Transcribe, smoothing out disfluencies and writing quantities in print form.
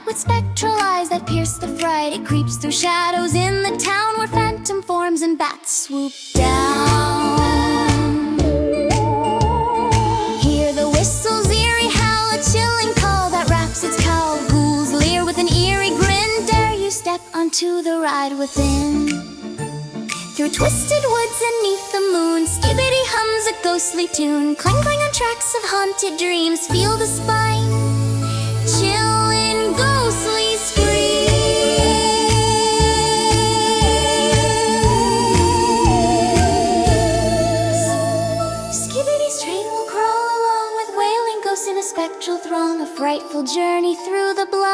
with spectral eyes that pierce the fright. It creeps through shadows in the town where phantom forms and bats swoop down. Hear the whistle's eerie howl, a chilling call that wraps its cowl. Ghouls leer with an eerie grin. Dare you step onto the ride within? Through twisted woods and 'neath the moon, Skibidi hums a ghostly tune. Clang clang on tracks of haunted dreams. Feel the spine chill in ghostly screams. Skibidi's train will crawl along with wailing ghosts in a spectral throng. A frightful journey through the blind.